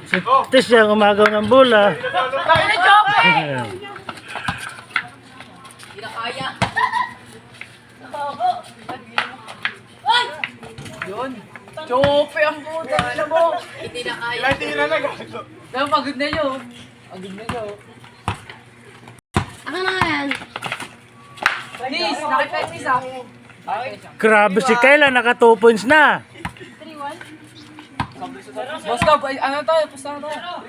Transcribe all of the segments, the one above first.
Si Tis yung umagaw ng bola. Yun. Chope ang puta na mo. Hindi na kaya. Ilang tira na gago. Pero pagod na yun. Pagod na yun. Ako na nga yan. Nis, nakita yung isa. Grabe si Kayla, naka 2 points na. Boss ka, ano tayo? Pusta na tayo.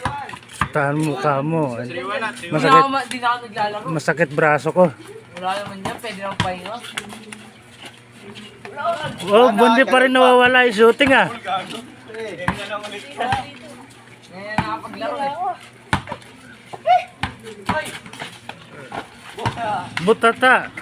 Tahan mukha mo. Di Masakit, na ako naglalaro. masakit braso ko. Wala naman yan, pwede naman pahinga. Oh, bundi pa rin nawawala yung shooting ah. Gago. Ganyan na lang ulit. Ngayon nakapaglaro eh. Butata.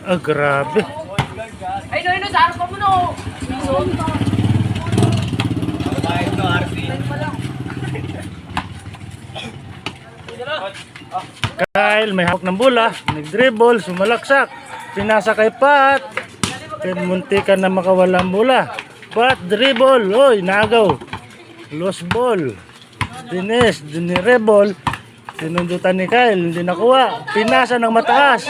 Ah, grabe. Ay, no, sa harap mo no. Bayad to, RC. Kyle, may hawak ng bola. Nag-dribble, sumalaksak. Pinasa kay Pat. Muntikan na makawala ang bola. Pat, dribble. Oy, nagaw. Lost ball. Dines, diniribble. Sinundutan ni Kyle, hindi nakuha. Pinasa ng mataas.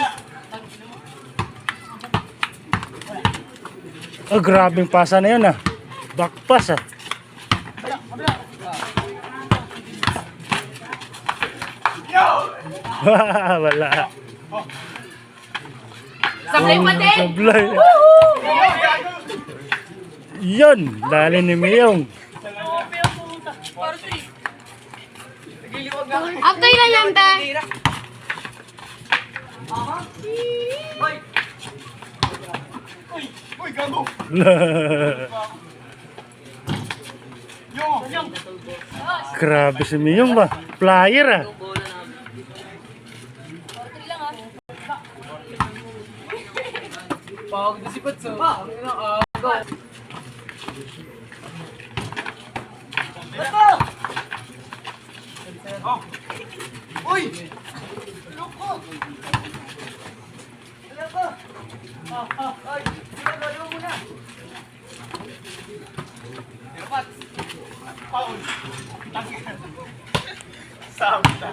Oh, grabing pasa na yun ah. Back pass ah. Wala. Sablay pa din! Sablay. Yun, dali ni Miyong. After ilan yan, be? Uy, gago. Grabe si Miyong ba? Flyer ah. Pagod na si Patso. Ang ina, go. Uy! Paul. Samta.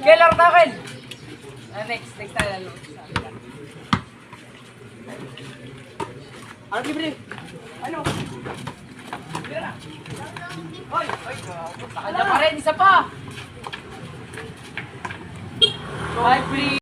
Kailan takin? Next tayo lalo. Ano libre? Ano? Libre na. Hoy, hoy. Sakanya pa rin, isa pa. Bye, free.